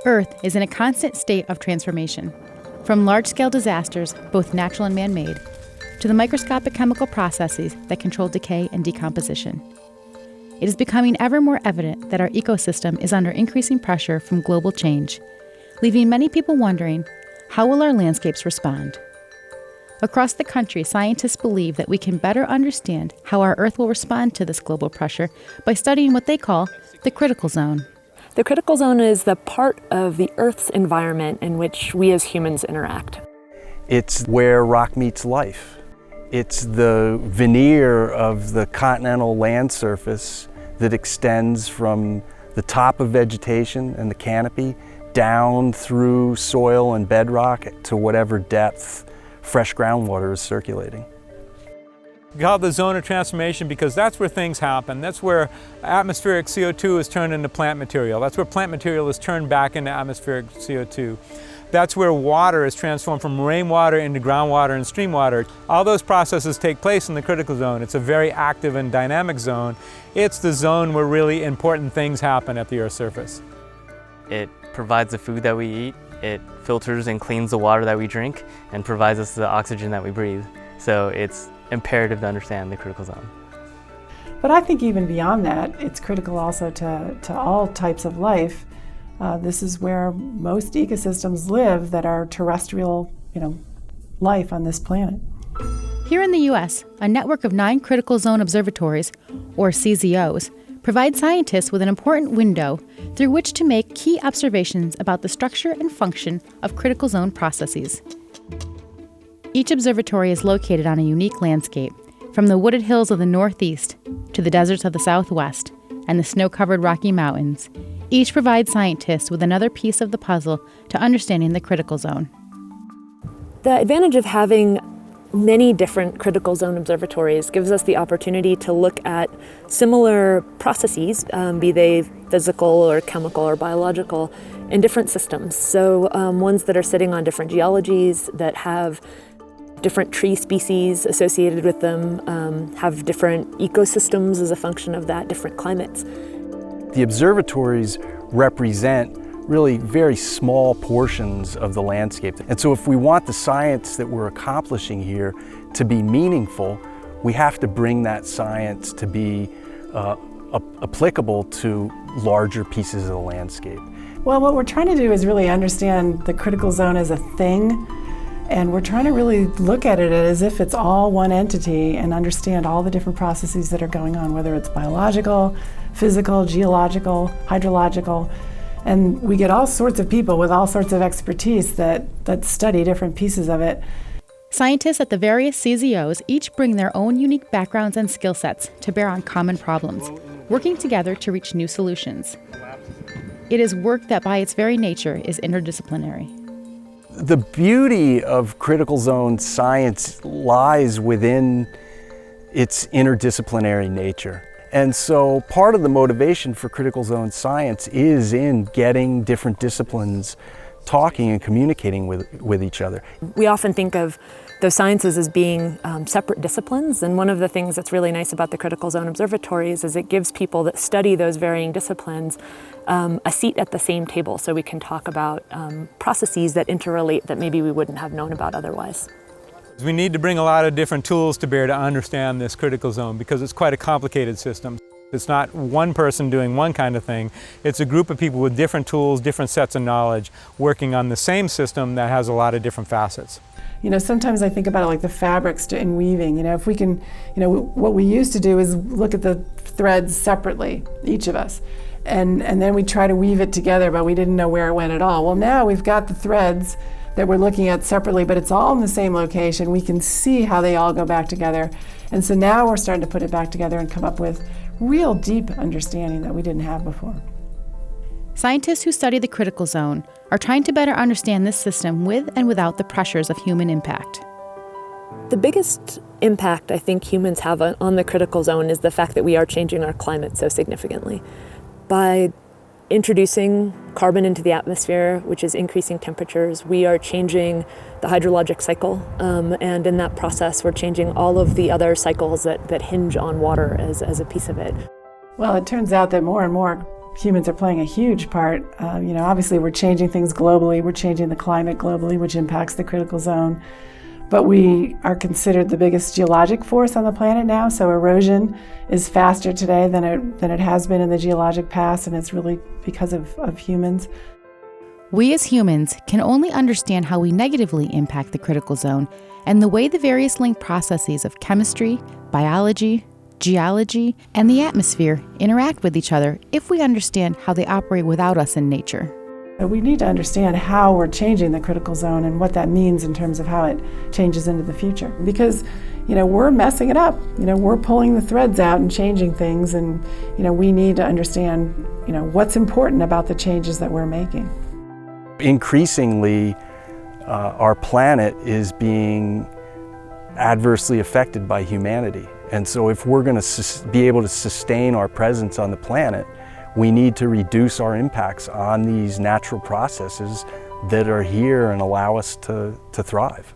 Earth is in a constant state of transformation, from large-scale disasters, both natural and man-made, to the microscopic chemical processes that control decay and decomposition. It is becoming ever more evident that our ecosystem is under increasing pressure from global change, leaving many people wondering, how will our landscapes respond? Across the country, scientists believe that we can better understand how our Earth will respond to this global pressure by studying what they call the critical zone. The critical zone is the part of the Earth's environment in which we as humans interact. It's where rock meets life. It's the veneer of the continental land surface that extends from the top of vegetation and the canopy down through soil and bedrock to whatever depth fresh groundwater is circulating. We call it the zone of transformation because that's where things happen. That's where atmospheric CO2 is turned into plant material. That's where plant material is turned back into atmospheric CO2. That's where water is transformed from rainwater into groundwater and stream water. All those processes take place in the critical zone. It's a very active and dynamic zone. It's the zone where really important things happen at the Earth's surface. It provides the food that we eat. It filters and cleans the water that we drink and provides us the oxygen that we breathe. So it's imperative to understand the critical zone. But I think even beyond that, it's critical also to all types of life. This is where most ecosystems live that are terrestrial, life on this planet. Here in the U.S., a network of 9 Critical Zone Observatories, or CZOs, provide scientists with an important window through which to make key observations about the structure and function of critical zone processes. Each observatory is located on a unique landscape, from the wooded hills of the Northeast to the deserts of the Southwest and the snow-covered Rocky Mountains. Each provides scientists with another piece of the puzzle to understanding the critical zone. The advantage of having many different critical zone observatories gives us the opportunity to look at similar processes, be they physical or chemical or biological, in different systems. So ones that are sitting on different geologies, that have different tree species associated with them, have different ecosystems as a function of that, different climates. The observatories represent really very small portions of the landscape. And so if we want the science that we're accomplishing here to be meaningful, we have to bring that science to be applicable to larger pieces of the landscape. Well, what we're trying to do is really understand the critical zone as a thing, and we're trying to really look at it as if it's all one entity and understand all the different processes that are going on, whether it's biological, physical, geological, hydrological. And we get all sorts of people with all sorts of expertise that study different pieces of it. Scientists at the various CZOs each bring their own unique backgrounds and skill sets to bear on common problems, working together to reach new solutions. It is work that by its very nature is interdisciplinary. The beauty of critical zone science lies within its interdisciplinary nature. And so part of the motivation for critical zone science is in getting different disciplines talking and communicating with each other. We often think of those sciences as being separate disciplines, and one of the things that's really nice about the Critical Zone Observatories is it gives people that study those varying disciplines a seat at the same table, so we can talk about processes that interrelate that maybe we wouldn't have known about otherwise. We need to bring a lot of different tools to bear to understand this critical zone because it's quite a complicated system. It's not one person doing one kind of thing. It's a group of people with different tools, different sets of knowledge, working on the same system that has a lot of different facets. Sometimes I think about it like the fabrics in weaving. If we can, what we used to do is look at the threads separately, each of us, and then we try to weave it together, but we didn't know where it went at all. Well, now we've got the threads that we're looking at separately, but it's all in the same location. We can see how they all go back together. And so now we're starting to put it back together and come up with real deep understanding that we didn't have before. Scientists who study the critical zone are trying to better understand this system with and without the pressures of human impact. The biggest impact I think humans have on the critical zone is the fact that we are changing our climate so significantly. By introducing carbon into the atmosphere, which is increasing temperatures, we are changing the hydrologic cycle, and in that process we're changing all of the other cycles that hinge on water as a piece of it. Well, it turns out that more and more humans are playing a huge part. Obviously we're changing things globally. We're changing the climate globally, which impacts the critical zone. But we are considered the biggest geologic force on the planet now, so erosion is faster today than it has been in the geologic past, and it's really because of humans. We as humans can only understand how we negatively impact the critical zone and the way the various linked processes of chemistry, biology, geology, and the atmosphere interact with each other if we understand how they operate without us in nature. We need to understand how we're changing the critical zone and what that means in terms of how it changes into the future. Because, we're messing it up. We're pulling the threads out and changing things, and, we need to understand, what's important about the changes that we're making. Increasingly, our planet is being adversely affected by humanity. And so if we're going to be able to sustain our presence on the planet, we need to reduce our impacts on these natural processes that are here and allow us to thrive.